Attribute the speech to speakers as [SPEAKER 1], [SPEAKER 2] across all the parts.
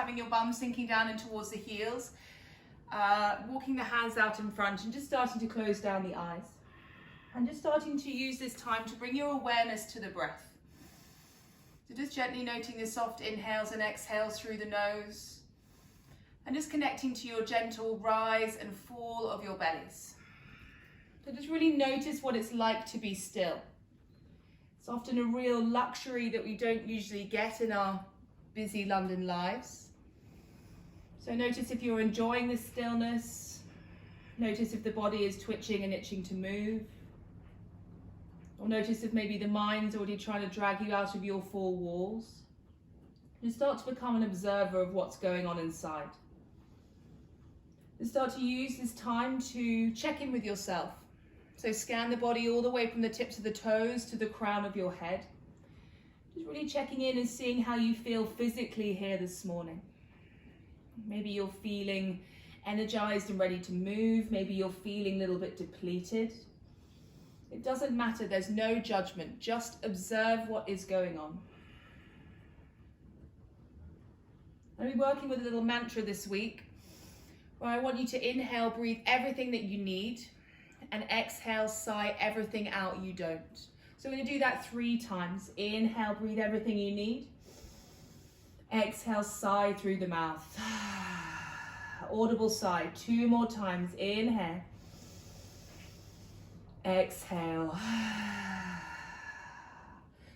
[SPEAKER 1] having your bum sinking down in towards the heels, walking the hands out in front and just starting to close down the eyes. And just starting to use this time to bring your awareness to the breath. So just gently noting the soft inhales and exhales through the nose. And just connecting to your gentle rise and fall of your bellies. So just really notice what it's like to be still. It's often a real luxury that we don't usually get in our busy London lives. So notice if you're enjoying this stillness. Notice if the body is twitching and itching to move. Or notice if maybe the mind's already trying to drag you out of your four walls. And start to become an observer of what's going on inside. And start to use this time to check in with yourself. So scan the body all the way from the tips of the toes to the crown of your head. Just really checking in and seeing how you feel physically here this morning. Maybe you're feeling energized and ready to move. Maybe you're feeling a little bit depleted. It doesn't matter, there's no judgment. Just observe what is going on. I'll be working with a little mantra this week where I want you to inhale, breathe everything that you need, and exhale, sigh everything out you don't. So we're going to do that 3 times. Inhale, breathe everything you need. Exhale, sigh through the mouth. Audible sigh. 2 more times. Inhale. Exhale.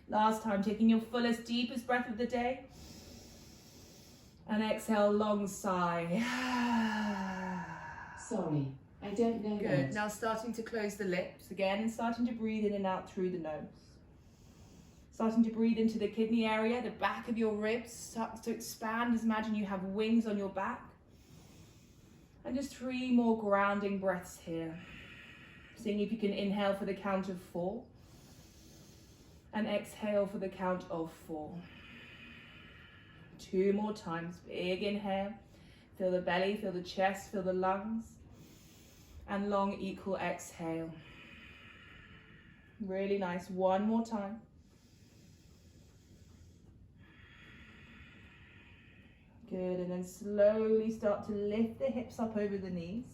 [SPEAKER 1] Last time, taking your fullest, deepest breath of the day. And exhale, long sigh.
[SPEAKER 2] Sorry, I don't know.
[SPEAKER 1] Good. Now starting to close the lips again and starting to breathe in and out through the nose. Starting to breathe into the kidney area, the back of your ribs starts to expand. As imagine you have wings on your back. And just 3 more grounding breaths here. Seeing if you can inhale for the count of 4. And exhale for the count of 4. 2 more times. Big inhale. Feel the belly, feel the chest, feel the lungs. And long equal exhale. Really nice. 1 more time. Good, and then slowly start to lift the hips up over the knees.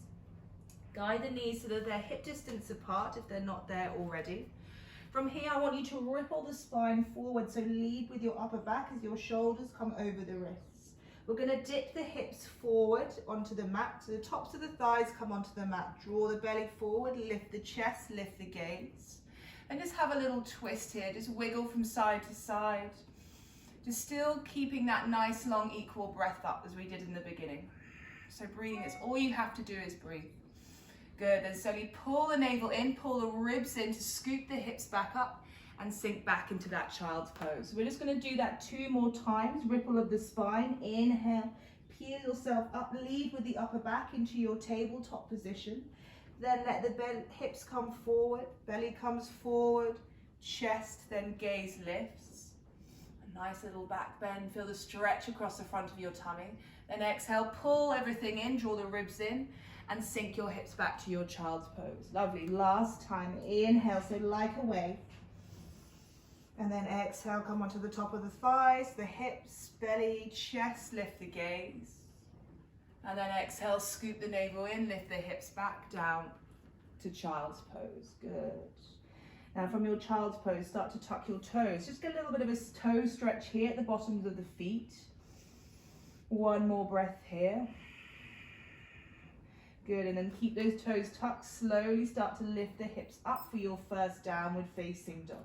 [SPEAKER 1] Guide the knees so that they're hip distance apart if they're not there already. From here, I want you to ripple the spine forward, so lead with your upper back as your shoulders come over the wrists. We're going to dip the hips forward onto the mat, so the tops of the thighs come onto the mat. Draw the belly forward, lift the chest, lift the gaze. And just have a little twist here, just wiggle from side to side. Just still keeping that nice long equal breath up as we did in the beginning. So breathing, it's all you have to do is breathe. Good, then slowly pull the navel in, pull the ribs in to scoop the hips back up and sink back into that child's pose. We're just going to do that 2 more times. Ripple of the spine, inhale, peel yourself up, lead with the upper back into your tabletop position. Then let the hips come forward, belly comes forward, chest, then gaze lifts. A nice little back bend, feel the stretch across the front of your tummy. Then exhale, pull everything in, draw the ribs in, and sink your hips back to your child's pose. Lovely. Last time, inhale, so like a wave. And then exhale, come onto the top of the thighs, the hips, belly, chest, lift the gaze. And then exhale, scoop the navel in, lift the hips back down to child's pose. Good. Now from your child's pose, start to tuck your toes. Just get a little bit of a toe stretch here at the bottoms of the feet. 1 more breath here. Good, and then keep those toes tucked. Slowly start to lift the hips up for your first downward facing dog.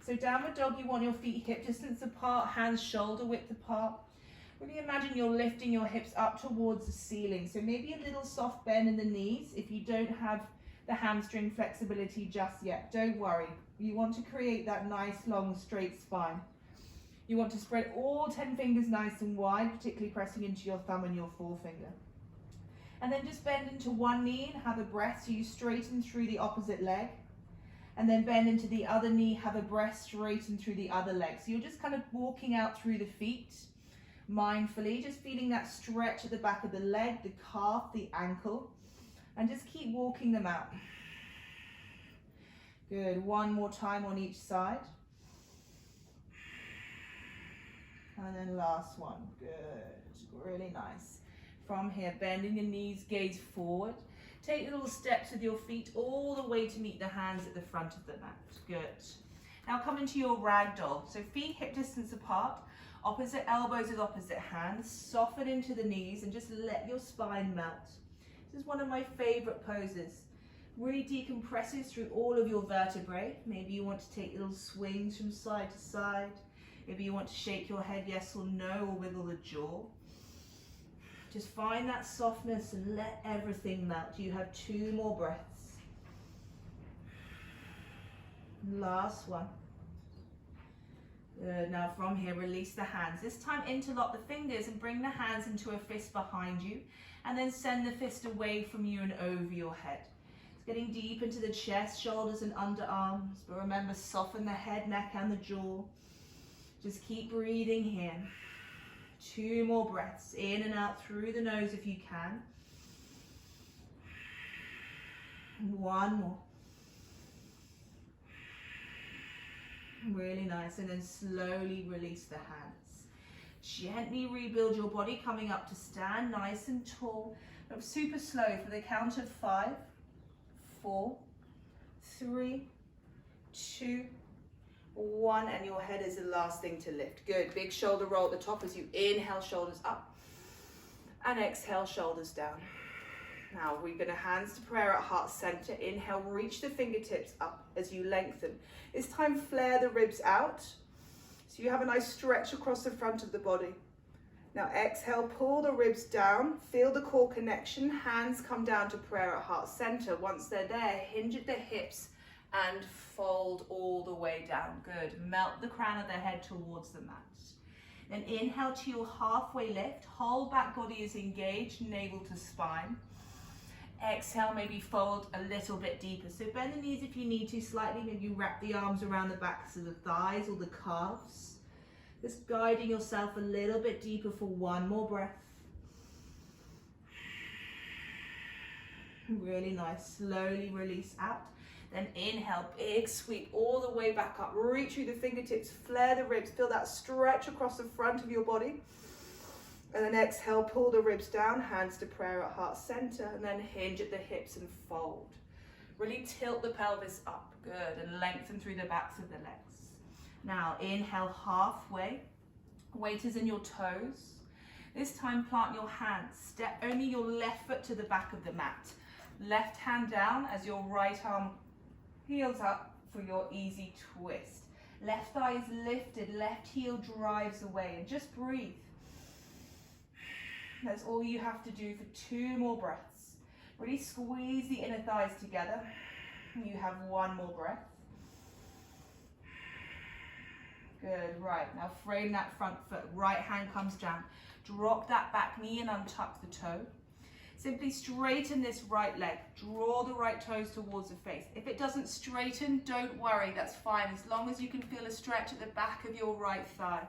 [SPEAKER 1] So downward dog, you want your feet hip distance apart, hands shoulder width apart. Really imagine you're lifting your hips up towards the ceiling. So maybe a little soft bend in the knees if you don't have the hamstring flexibility just yet. Don't worry. You want to create that nice long straight spine. You want to spread all 10 fingers nice and wide, particularly pressing into your thumb and your forefinger. And then just bend into one knee and have a breath, so you straighten through the opposite leg. And then bend into the other knee, have a breath, straighten through the other leg. So you're just kind of walking out through the feet, mindfully, just feeling that stretch at the back of the leg, the calf, the ankle, and just keep walking them out. Good, 1 more time on each side. And then last one. Good. Really nice. From here, bending your knees, gaze forward. Take little steps with your feet all the way to meet the hands at the front of the mat. Good. Now come into your ragdoll. So feet hip distance apart, opposite elbows with opposite hands. Soften into the knees and just let your spine melt. This is one of my favorite poses. Really decompresses through all of your vertebrae. Maybe you want to take little swings from side to side. Maybe you want to shake your head yes or no, or wiggle the jaw. Just find that softness and let everything melt. You have 2 more breaths. Last one. Good. Now from here, release the hands. This time interlock the fingers and bring the hands into a fist behind you, and then send the fist away from you and over your head. It's getting deep into the chest, shoulders and underarms, but remember, soften the head, neck and the jaw. Just keep breathing here. 2 more breaths, in and out through the nose if you can. And 1 more. Really nice, and then slowly release the hands. Gently rebuild your body, coming up to stand nice and tall. Super slow for the count of 5, 4, 3, 2, 1, and your head is the last thing to lift. Good. Big shoulder roll at the top as you inhale, shoulders up, and exhale, shoulders down. Now we're going to hands to prayer at heart center. Inhale, reach the fingertips up as you lengthen. This time flare the ribs out so you have a nice stretch across the front of the body. Now exhale, pull the ribs down, feel the core connection. Hands come down to prayer at heart center. Once they're there, hinge at the hips and fold all the way down. Good. Melt the crown of the head towards the mat. Then inhale to your halfway lift. Whole back body is engaged, navel to spine. Exhale, maybe fold a little bit deeper. So bend the knees if you need to slightly. Maybe you wrap the arms around the backs of the thighs or the calves. Just guiding yourself a little bit deeper for 1 more breath. Really nice. Slowly release out. Then inhale, big sweep all the way back up. Reach through the fingertips, flare the ribs. Feel that stretch across the front of your body. And then exhale, pull the ribs down, hands to prayer at heart center, and then hinge at the hips and fold. Really tilt the pelvis up, good, and lengthen through the backs of the legs. Now inhale halfway, weight is in your toes. This time plant your hands, step only your left foot to the back of the mat. Left hand down as your right arm heels up for your easy twist. Left thigh is lifted, left heel drives away, and just breathe. That's all you have to do for 2 more breaths. Really squeeze the inner thighs together. You have 1 more breath. Good, right. Now frame that front foot. Right hand comes down. Drop that back knee and untuck the toe. Simply straighten this right leg. Draw the right toes towards the face. If it doesn't straighten, don't worry, that's fine. As long as you can feel a stretch at the back of your right thigh.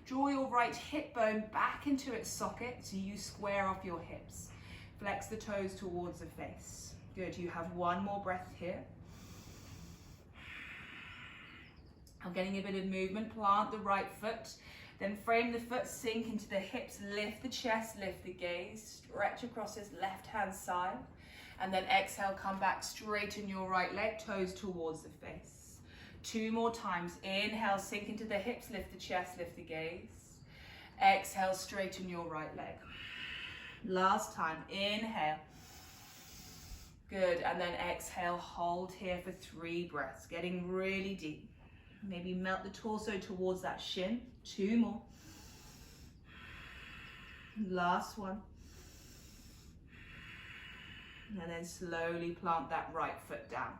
[SPEAKER 1] Draw your right hip bone back into its socket so you square off your hips. Flex the toes towards the face. Good, you have 1 more breath here. I'm getting a bit of movement. Plant the right foot, then frame the foot, sink into the hips, lift the chest, lift the gaze, stretch across this left hand side, and then exhale, come back, straighten your right leg, toes towards the face. 2 more times. Inhale, sink into the hips, lift the chest, lift the gaze. Exhale, straighten your right leg. Last time. Inhale. Good. And then exhale, hold here for 3 breaths, getting really deep. Maybe melt the torso towards that shin. 2 more. Last one. And then slowly plant that right foot down.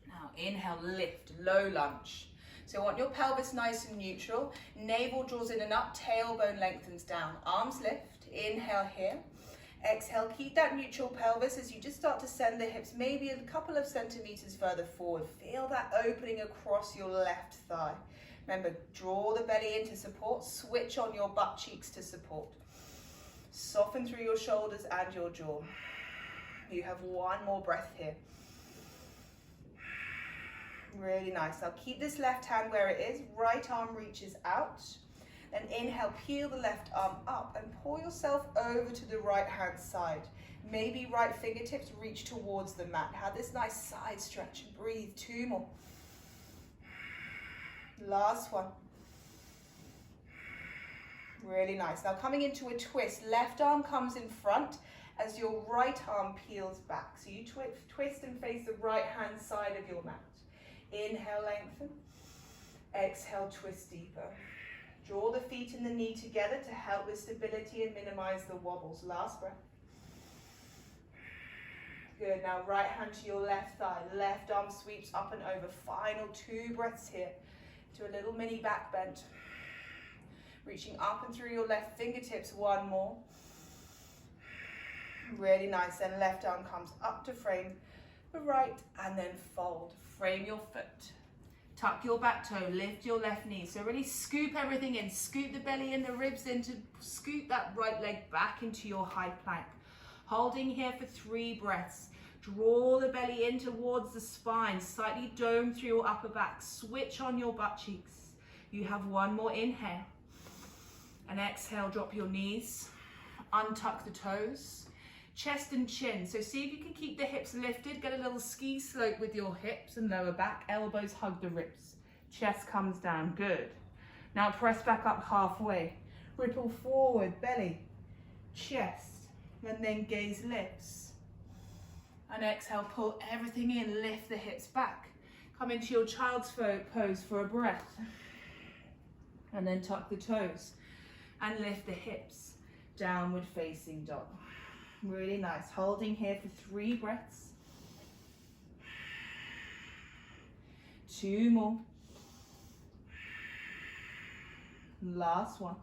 [SPEAKER 1] Now inhale, lift, low lunge. So I want your pelvis nice and neutral. Navel draws in and up, tailbone lengthens down. Arms lift, inhale here. Exhale, keep that neutral pelvis as you just start to send the hips maybe a couple of centimeters further forward. Feel that opening across your left thigh. Remember, draw the belly into support, switch on your butt cheeks to support. Soften through your shoulders and your jaw. You have 1 more breath here. Really nice. Now keep this left hand where it is. Right arm reaches out. And inhale, peel the left arm up and pull yourself over to the right hand side. Maybe right fingertips reach towards the mat. Have this nice side stretch and breathe. 2 more. Last one. Really nice. Now coming into a twist, left arm comes in front as your right arm peels back. So you twist and face the right hand side of your mat. Inhale, lengthen. Exhale, twist deeper. Draw the feet and the knee together to help with stability and minimize the wobbles. Last breath. Good. Now right hand to your left thigh. Left arm sweeps up and over. Final 2 breaths here to a little mini back bend. Reaching up and through your left fingertips. 1 more. Really nice. Then left arm comes up to frame the right and then fold. Frame your foot. Tuck your back toe, lift your left knee. So really scoop everything in. Scoop the belly and the ribs in to scoop that right leg back into your high plank. Holding here for 3 breaths. Draw the belly in towards the spine. Slightly dome through your upper back. Switch on your butt cheeks. You have 1 more inhale. And exhale, drop your knees. Untuck the toes. Chest and chin. So see if you can keep the hips lifted. Get a little ski slope with your hips and lower back. Elbows hug the ribs. Chest comes down. Good. Now press back up halfway. Ripple forward, belly, chest, and then gaze lifts. And exhale, pull everything in. Lift the hips back. Come into your child's pose for a breath. And then tuck the toes and lift the hips. Downward facing dog. Really nice. Holding here for 3 breaths. 2 more. Last one.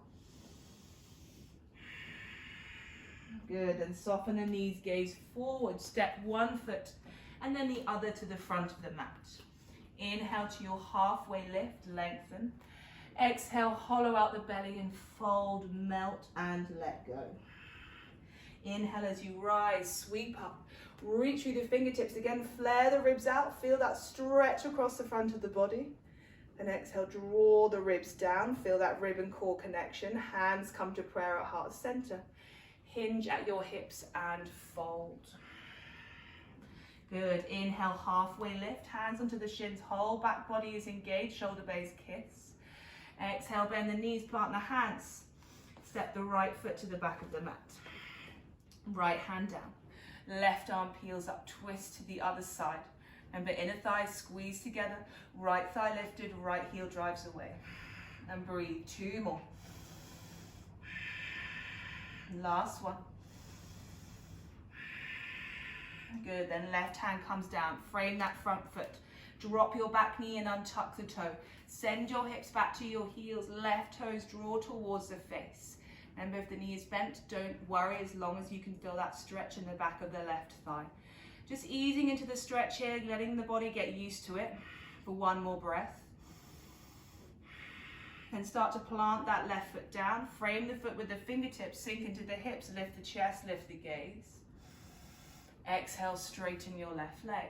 [SPEAKER 1] Good. And soften the knees, gaze forward. Step 1 foot and then the other to the front of the mat. Inhale to your halfway lift, lengthen. Exhale, hollow out the belly and fold, melt and let go. Inhale as you rise, sweep up, reach through the fingertips. Again, flare the ribs out, feel that stretch across the front of the body. And exhale, draw the ribs down, feel that rib and core connection. Hands come to prayer at heart center. Hinge at your hips and fold. Good, inhale, halfway lift, hands onto the shins, whole back body is engaged, shoulder base kiss. Exhale, bend the knees, plant the hands. Step the right foot to the back of the mat. Right hand down, left arm peels up, twist to the other side. Remember, inner thighs squeeze together, right thigh lifted, right heel drives away. And breathe, 2 more. Last one. Good, then left hand comes down, frame that front foot. Drop your back knee and untuck the toe. Send your hips back to your heels, left toes draw towards the face. Remember, if the knee is bent, don't worry as long as you can feel that stretch in the back of the left thigh. Just easing into the stretch here, letting the body get used to it for 1 more breath. Then start to plant that left foot down, frame the foot with the fingertips, sink into the hips, lift the chest, lift the gaze. Exhale, straighten your left leg.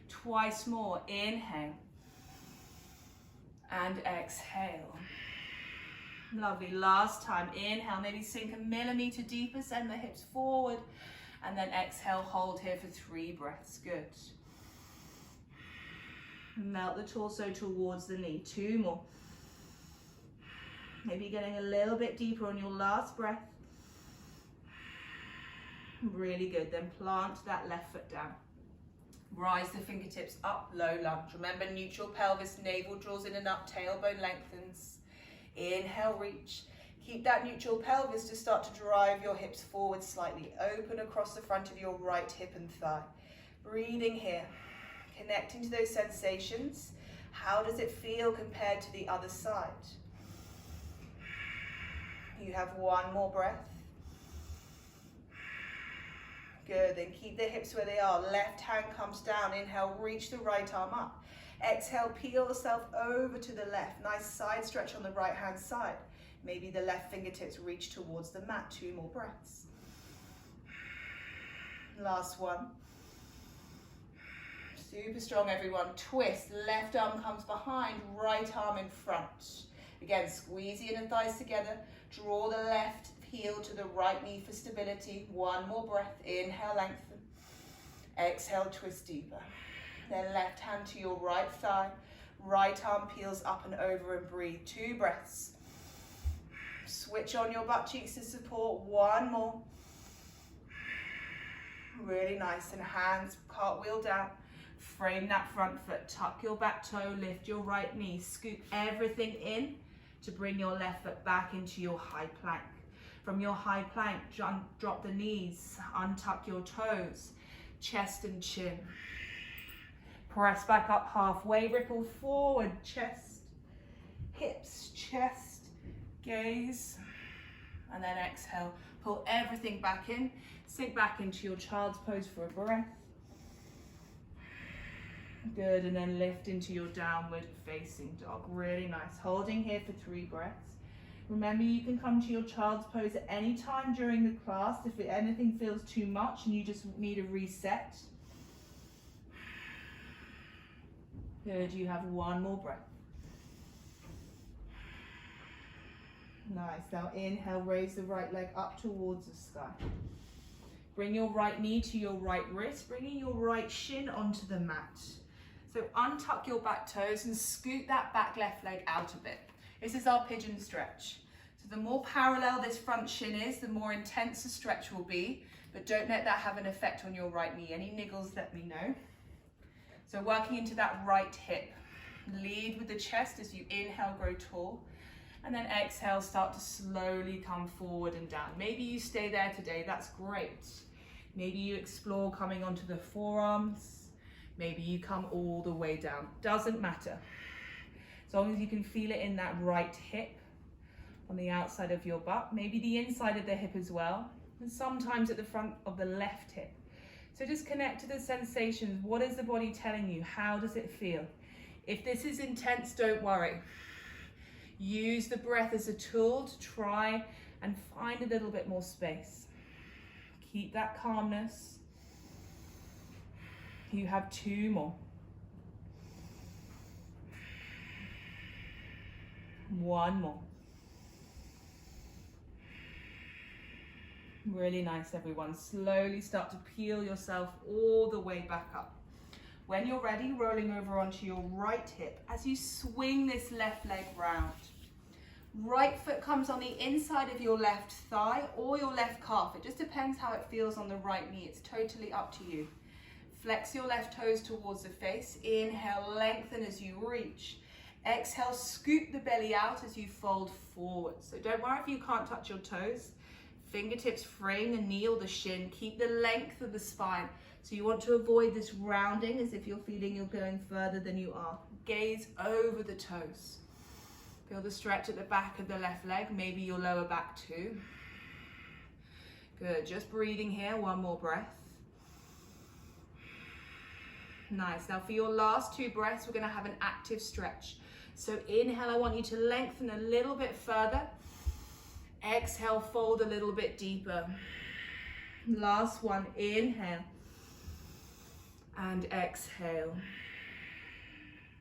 [SPEAKER 1] Twice more, inhale. And exhale. Lovely, last time, inhale, maybe sink a millimeter deeper, send the hips forward, and then exhale, hold here for 3 breaths, good. Melt the torso towards the knee, 2 more. Maybe getting a little bit deeper on your last breath. Really good, then plant that left foot down. Rise the fingertips up, low lunge. Remember, neutral pelvis, navel draws in and up, tailbone lengthens. Inhale, reach. Keep that neutral pelvis to start to drive your hips forward slightly. Open across the front of your right hip and thigh. Breathing here, connecting to those sensations. How does it feel compared to the other side? You have 1 more breath. Good, then keep the hips where they are. Left hand comes down. Inhale, reach the right arm up. Exhale, peel yourself over to the left. Nice side stretch on the right hand side. Maybe the left fingertips reach towards the mat. 2 more breaths. Last one. Super strong, everyone. Twist. Left arm comes behind, right arm in front. Again, squeeze the inner thighs together. Draw the left heel to the right knee for stability. One more breath. Inhale, lengthen. Exhale, twist deeper. Then left hand to your right thigh. Right arm peels up and over and breathe. 2 breaths. Switch on your butt cheeks to support. One more. Really nice. And hands cartwheel down. Frame that front foot. Tuck your back toe. Lift your right knee. Scoop everything in to bring your left foot back into your high plank. From your high plank, drop the knees. Untuck your toes. Chest and chin. Press back up halfway. Ripple forward. Chest, hips, chest. Gaze, and then exhale. Pull everything back in. Sink back into your child's pose for a breath. Good, and then lift into your downward facing dog. Really nice. Holding here for 3 breaths. Remember, you can come to your child's pose at any time during the class if anything feels too much and you just need a reset. Good, you have 1 more breath. Nice. Now inhale, raise the right leg up towards the sky. Bring your right knee to your right wrist, bringing your right shin onto the mat. So untuck your back toes and scoot that back left leg out a bit. This is our pigeon stretch. So the more parallel this front shin is, the more intense the stretch will be, but don't let that have an effect on your right knee. Any niggles, let me know. So working into that right hip. Lead with the chest as you inhale, grow tall. And then exhale, start to slowly come forward and down. Maybe you stay there today, that's great. Maybe you explore coming onto the forearms. Maybe you come all the way down. Doesn't matter. As long as you can feel it in that right hip, on the outside of your butt, maybe the inside of the hip as well, and sometimes at the front of the left hip. So just connect to the sensations. What is the body telling you? How does it feel? If this is intense, don't worry. Use the breath as a tool to try and find a little bit more space. Keep that calmness. You have 2 more. 1 more. Really nice, everyone. Slowly start to peel yourself all the way back up. When you're ready, rolling over onto your right hip as you swing this left leg round. Right foot comes on the inside of your left thigh or your left calf. It just depends how it feels on the right knee. It's totally up to you. Flex your left toes towards the face. Inhale, lengthen as you reach. Exhale, scoop the belly out as you fold forward. So don't worry if you can't touch your toes. Fingertips frame the knee or the shin. Keep the length of the spine. So you want to avoid this rounding as if you're feeling you're going further than you are. Gaze over the toes. Feel the stretch at the back of the left leg, maybe your lower back too. Good, just breathing here, 1 more breath. Nice, now for your last 2 breaths, we're gonna have an active stretch. So inhale, I want you to lengthen a little bit further. Exhale, fold a little bit deeper. Last one, inhale. And exhale.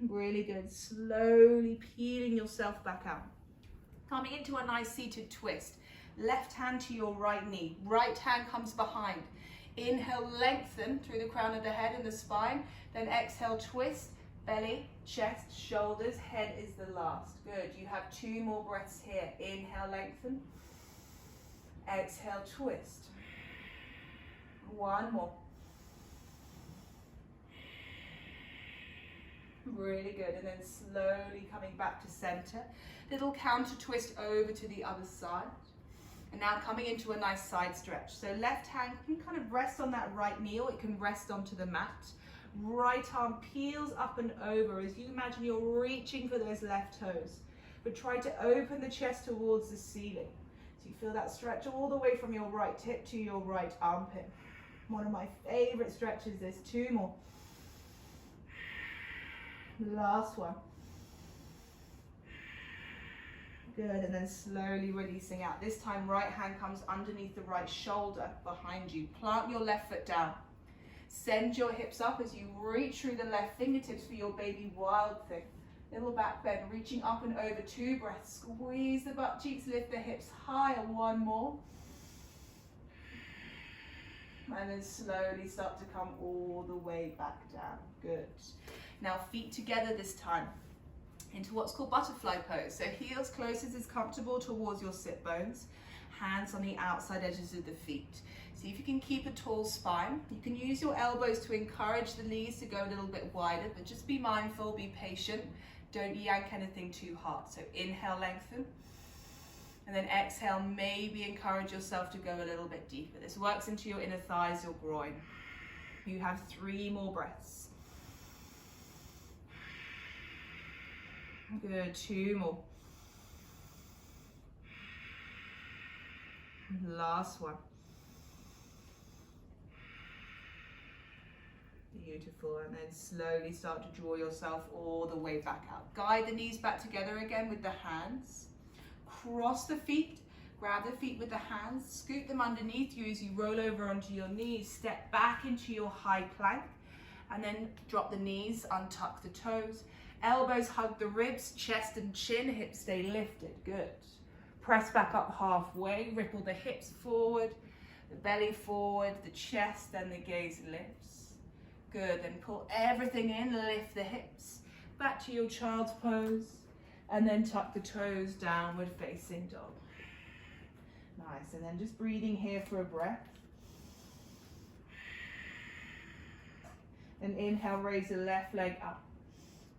[SPEAKER 1] Really good. Slowly peeling yourself back out. Coming into a nice seated twist. Left hand to your right knee. Right hand comes behind. Inhale, lengthen through the crown of the head and the spine. Then exhale, twist. Belly, chest, shoulders, head is the last. Good. You have 2 more breaths here. Inhale, lengthen. Exhale, twist. 1 more. Really good. And then slowly coming back to center. Little counter twist over to the other side. And now coming into a nice side stretch. So left hand can kind of rest on that right knee or it can rest onto the mat. Right arm peels up and over as you imagine you're reaching for those left toes. But try to open the chest towards the ceiling. So you feel that stretch all the way from your right hip to your right armpit. One of my favorite stretches is 2 more. Last one. Good, and then slowly releasing out. This time right hand comes underneath the right shoulder behind you. Plant your left foot down. Send your hips up as you reach through the left fingertips for your baby wild thing. Little back bend, reaching up and over, 2 breaths. Squeeze the butt cheeks, lift the hips higher, 1 more. And then slowly start to come all the way back down. Good. Now feet together this time into what's called butterfly pose. So heels closest as comfortable towards your sit bones. Hands on the outside edges of the feet. See if you can keep a tall spine. You can use your elbows to encourage the knees to go a little bit wider, but just be mindful, be patient. Don't yank anything too hard. So inhale, lengthen. And then exhale, maybe encourage yourself to go a little bit deeper. This works into your inner thighs, your groin. You have 3 more breaths. Good, 2 more. Last one. Beautiful, and then slowly start to draw yourself all the way back out. Guide the knees back together again with the hands. Cross the feet, grab the feet with the hands, scoop them underneath you as you roll over onto your knees, step back into your high plank, and then drop the knees, untuck the toes. Elbows hug the ribs, chest and chin, hips stay lifted, good. Press back up halfway, ripple the hips forward, the belly forward, the chest, and the gaze lifts. Good, then pull everything in, lift the hips, back to your child's pose, and then tuck the toes, downward facing dog. Nice, and then just breathing here for a breath. And inhale, raise the left leg up.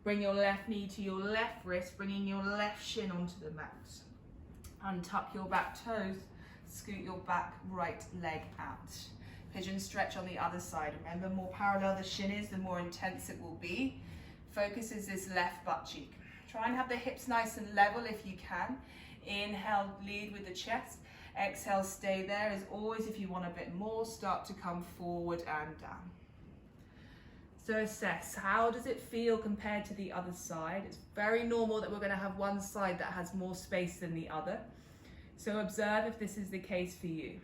[SPEAKER 1] Bring your left knee to your left wrist, bringing your left shin onto the mat. Untuck your back toes, scoot your back right leg out. Pigeon stretch on the other side. Remember, more parallel the shin is, the more intense it will be. Focus is this left butt cheek. Try and have the hips nice and level if you can. Inhale, lead with the chest. Exhale, stay there. As always, if you want a bit more, start to come forward and down. So assess, how does it feel compared to the other side? It's very normal that we're going to have one side that has more space than the other. So observe if this is the case for you.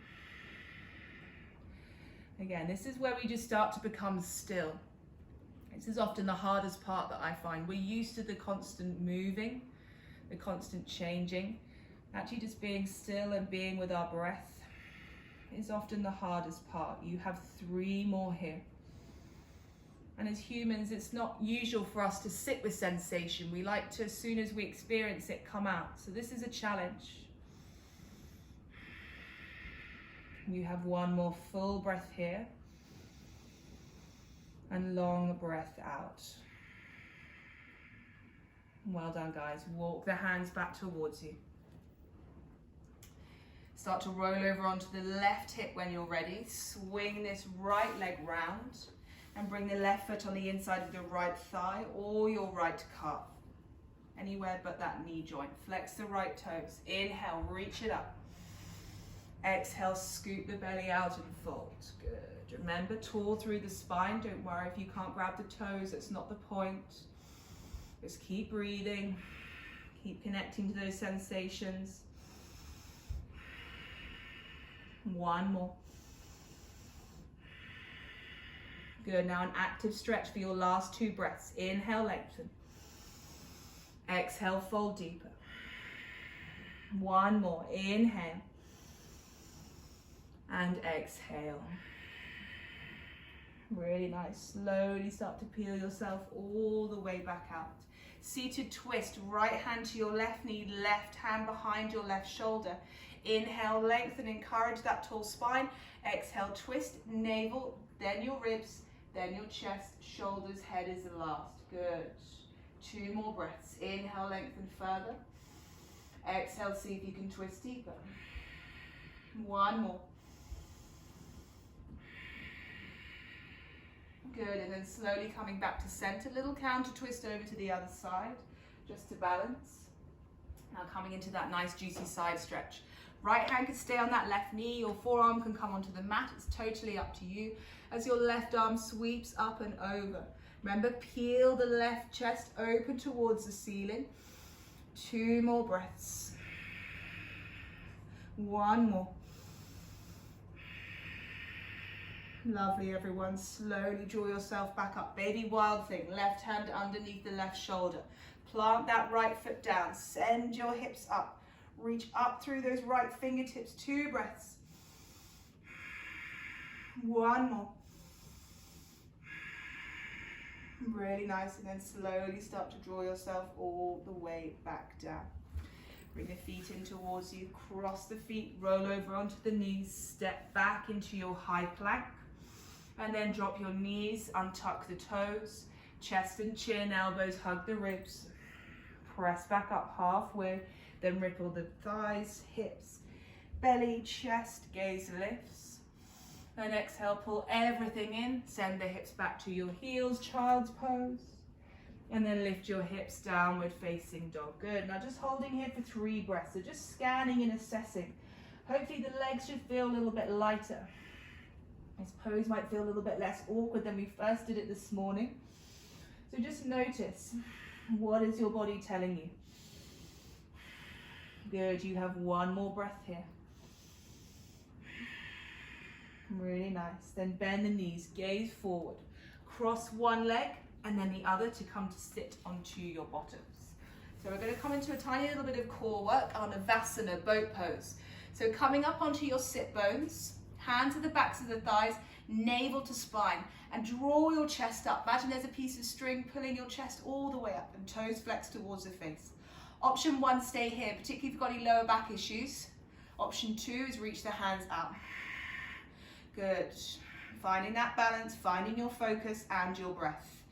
[SPEAKER 1] Again, this is where we just start to become still. This is often the hardest part that I find. We're used to the constant moving, the constant changing. Actually just being still and being with our breath is often the hardest part. You have 3 more here. And as humans, it's not usual for us to sit with sensation. We like to, as soon as we experience it, come out. So this is a challenge. You have 1 more full breath here. And long breath out. Well done, guys. Walk the hands back towards you. Start to roll over onto the left hip when you're ready. Swing this right leg round. And bring the left foot on the inside of the right thigh or your right calf. Anywhere but that knee joint. Flex the right toes. Inhale, reach it up. Exhale, scoot the belly out and fold. Good. Remember, tall through the spine. Don't worry if you can't grab the toes. That's not the point. Just keep breathing. Keep connecting to those sensations. 1 more. Good, now an active stretch for your last 2 breaths. Inhale, lengthen. Exhale, fold deeper. 1 more, inhale. And exhale. Really nice, slowly start to peel yourself all the way back out. Seated twist, right hand to your left knee, left hand behind your left shoulder. Inhale, lengthen, encourage that tall spine. Exhale, twist, navel, then your ribs, then your chest, shoulders, head is the last. Good. 2 more breaths. Inhale, lengthen further. Exhale, see if you can twist deeper. 1 more. Good, and then slowly coming back to center. Little counter twist over to the other side, just to balance. Now coming into that nice juicy side stretch. Right hand can stay on that left knee, your forearm can come onto the mat, it's totally up to you. As your left arm sweeps up and over. Remember, peel the left chest open towards the ceiling. 2 more breaths. 1 more. Lovely, everyone. Slowly draw yourself back up. Baby wild thing. Left hand underneath the left shoulder. Plant that right foot down. Send your hips up. Reach up through those right fingertips. 2 breaths. 1 more. Really nice. And then slowly start to draw yourself all the way back down. Bring the feet in towards you. Cross the feet. Roll over onto the knees. Step back into your high plank. And then drop your knees. Untuck the toes. Chest and chin. Elbows hug the ribs. Press back up halfway. Then ripple the thighs, hips, belly, chest, gaze lifts. Then exhale, pull everything in. Send the hips back to your heels, child's pose. And then lift your hips, downward facing dog. Good. Now just holding here for 3 breaths. So just scanning and assessing. Hopefully the legs should feel a little bit lighter. This pose might feel a little bit less awkward than we first did it this morning. So just notice, what is your body telling you? Good, you have 1 more breath here. Really nice. Then bend the knees, gaze forward. Cross one leg and then the other to come to sit onto your bottoms. So we're going to come into a tiny little bit of core work on a Shavasana, boat pose. So coming up onto your sit bones, hands at the backs of the thighs, navel to spine, and draw your chest up. Imagine there's a piece of string pulling your chest all the way up and toes flex towards the face. Option 1, stay here, particularly if you've got any lower back issues. Option 2 is reach the hands out. Good. Finding that balance, finding your focus and your breath.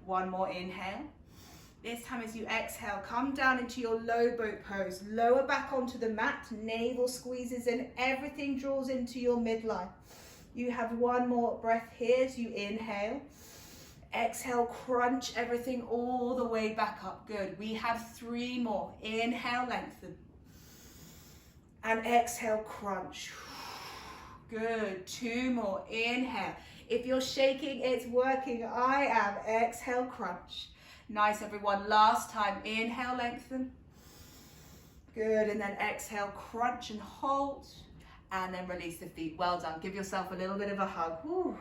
[SPEAKER 1] 1 more inhale. This time as you exhale, come down into your low boat pose. Lower back onto the mat, navel squeezes in, everything draws into your midline. You have 1 more breath here as you inhale. Exhale, crunch everything all the way back up. Good. We have 3 more. Inhale, lengthen. And exhale, crunch. Good. 2 more. Inhale. If you're shaking, it's working. I am. Exhale, crunch. Nice, everyone. Last time. Inhale, lengthen. Good. And then exhale, crunch and hold. And then release the feet. Well done. Give yourself a little bit of a hug. Whew.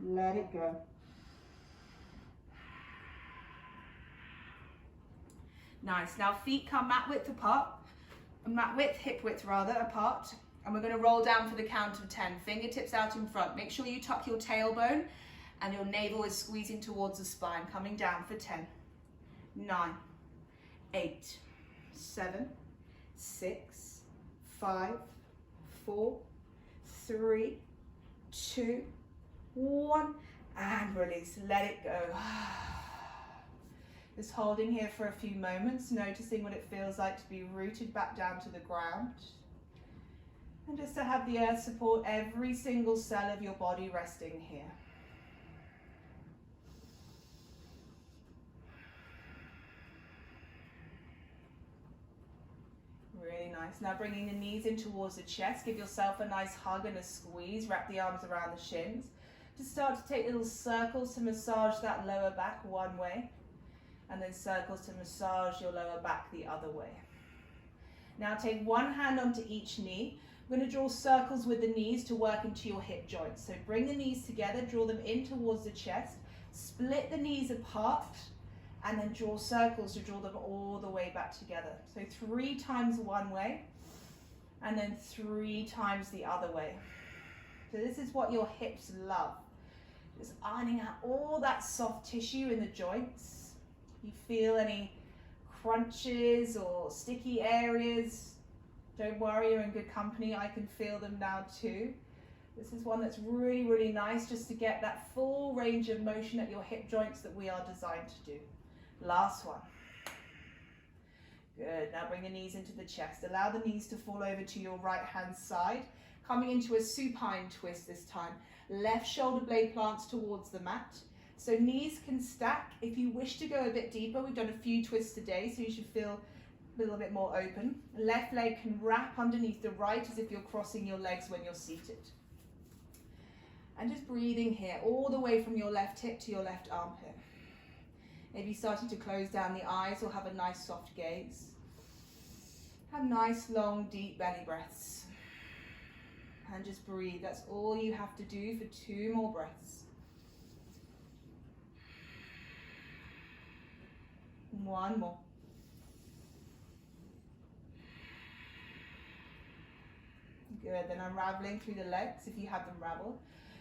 [SPEAKER 1] Let it go. Nice. Now feet come mat width apart. Hip width rather, apart. And we're going to roll down for the count of 10. Fingertips out in front. Make sure you tuck your tailbone and your navel is squeezing towards the spine. Coming down for 10. 9, 8, 7, 6, 5, 4, 3, 2, 1. And release. Let it go. Just holding here for a few moments, noticing what it feels like to be rooted back down to the ground. And just to have the earth support every single cell of your body resting here. Really nice. Now bringing the knees in towards the chest, give yourself a nice hug and a squeeze, wrap the arms around the shins. Just start to take little circles to massage that lower back one way. And then circles to massage your lower back the other way. Now take one hand onto each knee. We're going to draw circles with the knees to work into your hip joints. So bring the knees together, draw them in towards the chest, split the knees apart, and then draw circles to draw them all the way back together. So 3 times one way, and then 3 times the other way. So this is what your hips love. Just ironing out all that soft tissue in the joints. You feel any crunches or sticky areas, don't worry, you're in good company. I can feel them now too. This is one that's really, really nice just to get that full range of motion at your hip joints that we are designed to do. Last one. Good. Now bring the knees into the chest. Allow the knees to fall over to your right hand side. Coming into a supine twist this time. Left shoulder blade plants towards the mat. So knees can stack. If you wish to go a bit deeper, we've done a few twists today, so you should feel a little bit more open. Left leg can wrap underneath the right as if you're crossing your legs when you're seated. And just breathing here, all the way from your left hip to your left armpit. Maybe starting to close down the eyes or have a nice soft gaze. Have nice, long, deep belly breaths. And just breathe. That's all you have to do for 2 more breaths. 1 more. Good, then unraveling through the legs if you have them raveled.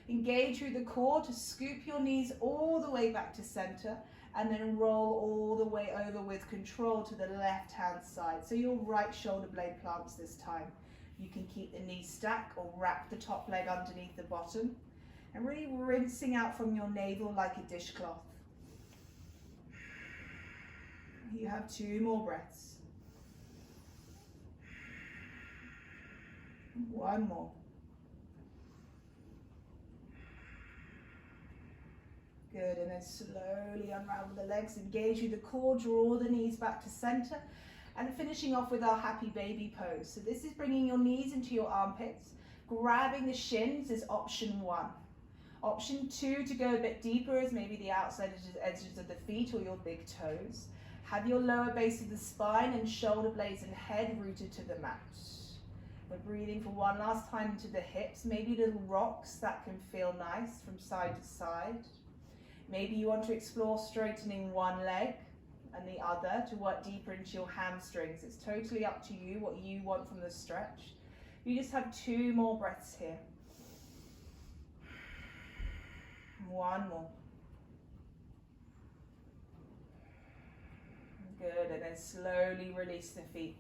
[SPEAKER 1] Engage through the core to scoop your knees all the way back to center, and then roll all the way over with control to the left hand side. So your right shoulder blade plants this time. You can keep the knees stacked or wrap the top leg underneath the bottom, and really rinsing out from your navel like a dishcloth. You have 2 more breaths. 1 more. Good, and then slowly unravel the legs, engage with the core, draw the knees back to center, and finishing off with our happy baby pose. So this is bringing your knees into your armpits, grabbing the shins is option 1. Option 2 to go a bit deeper is maybe the outside edges of the feet or your big toes. Have your lower base of the spine and shoulder blades and head rooted to the mat. We're breathing for one last time into the hips, maybe little rocks that can feel nice from side to side. Maybe you want to explore straightening one leg and the other to work deeper into your hamstrings. It's totally up to you what you want from the stretch. You just have 2 more breaths here. 1 more. Good, and then slowly release the feet.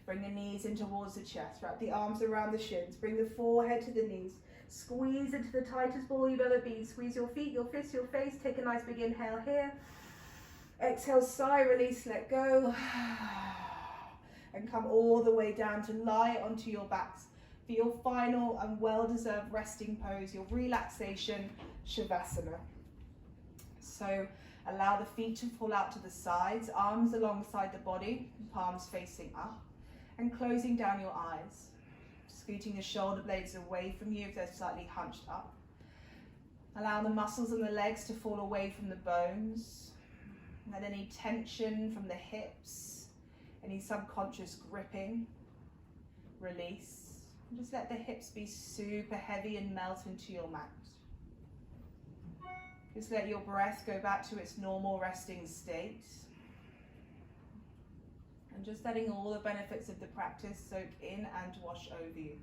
[SPEAKER 1] Bring the knees in towards the chest. Wrap the arms around the shins. Bring the forehead to the knees. Squeeze into the tightest ball you've ever been. Squeeze your feet, your fists, your face. Take a nice big inhale here. Exhale, sigh, release, let go. And come all the way down to lie onto your backs for your final and well-deserved resting pose, your relaxation Shavasana. So allow the feet to fall out to the sides, arms alongside the body, palms facing up, and closing down your eyes. Scooting the shoulder blades away from you if they're slightly hunched up. Allow the muscles in the legs to fall away from the bones. And any tension from the hips, any subconscious gripping, release. And just let the hips be super heavy and melt into your mat. Just let your breath go back to its normal resting state. And just letting all the benefits of the practice soak in and wash over you.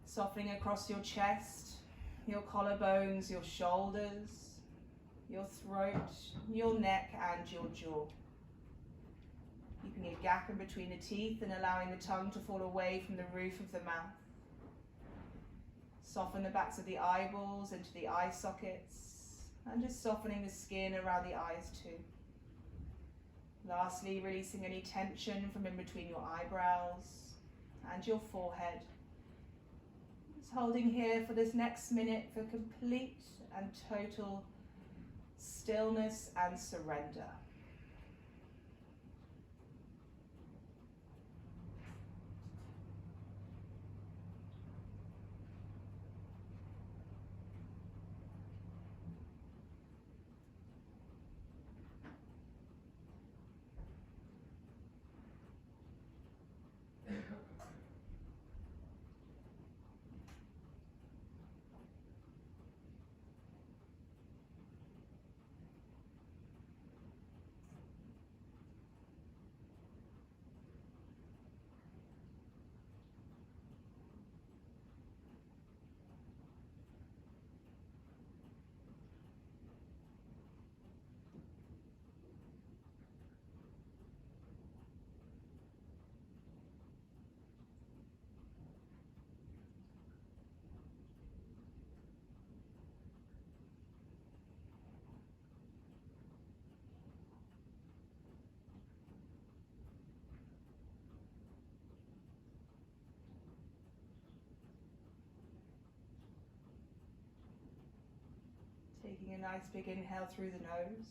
[SPEAKER 1] Softening across your chest, your collarbones, your shoulders, your throat, your neck and your jaw. Keeping a gap in between the teeth and allowing the tongue to fall away from the roof of the mouth. Soften the backs of the eyeballs into the eye sockets and just softening the skin around the eyes too. Lastly, releasing any tension from in between your eyebrows and your forehead. Just holding here for this next minute for complete and total stillness and surrender. Taking a nice big inhale through the nose.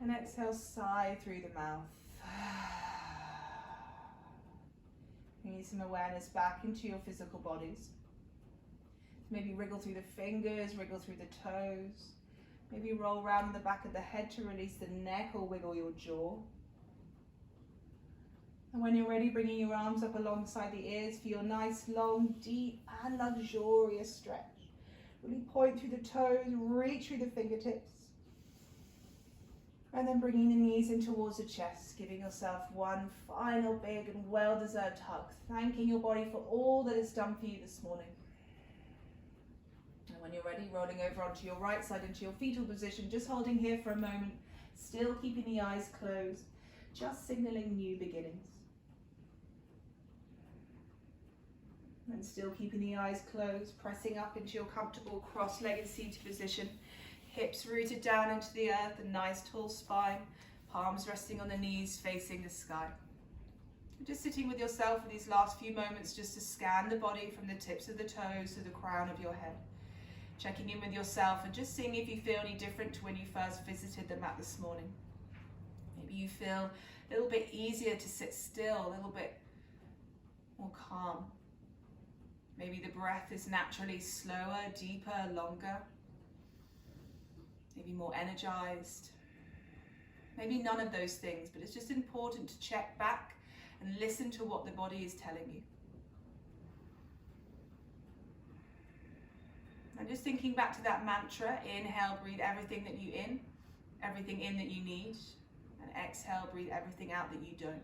[SPEAKER 1] And exhale, sigh through the mouth. Bringing some awareness back into your physical bodies. Maybe wriggle through the fingers, wriggle through the toes. Maybe roll around the back of the head to release the neck or wiggle your jaw. And when you're ready, bringing your arms up alongside the ears for your nice, long, deep and luxurious stretch. Really point through the toes, reach through the fingertips. And then bringing the knees in towards the chest, giving yourself one final big and well-deserved hug, thanking your body for all that it's done for you this morning. And when you're ready, rolling over onto your right side into your fetal position, just holding here for a moment, still keeping the eyes closed, just signaling new beginnings. And still keeping the eyes closed, pressing up into your comfortable cross-legged seated position, hips rooted down into the earth, a nice tall spine, palms resting on the knees, facing the sky. Just sitting with yourself for these last few moments, just to scan the body from the tips of the toes to the crown of your head. Checking in with yourself and just seeing if you feel any different to when you first visited the mat this morning. Maybe you feel a little bit easier to sit still, a little bit more calm. Maybe the breath is naturally slower, deeper, longer. Maybe more energized. Maybe none of those things, but it's just important to check back and listen to what the body is telling you. And just thinking back to that mantra, inhale, breathe everything that you in, everything in that you need, and exhale, breathe everything out that you don't.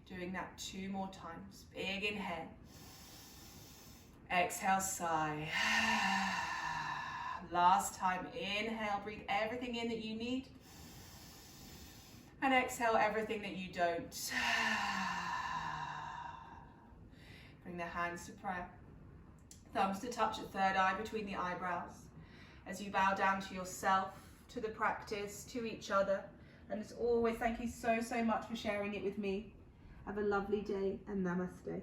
[SPEAKER 1] Doing that 2 more times. Big inhale. Exhale, sigh. Last time, inhale, breathe everything in that you need. And exhale everything that you don't. Bring the hands to prayer. Thumbs to touch at third eye between the eyebrows. As you bow down to yourself, to the practice, to each other. And as always, thank you so much for sharing it with me. Have a lovely day and namaste.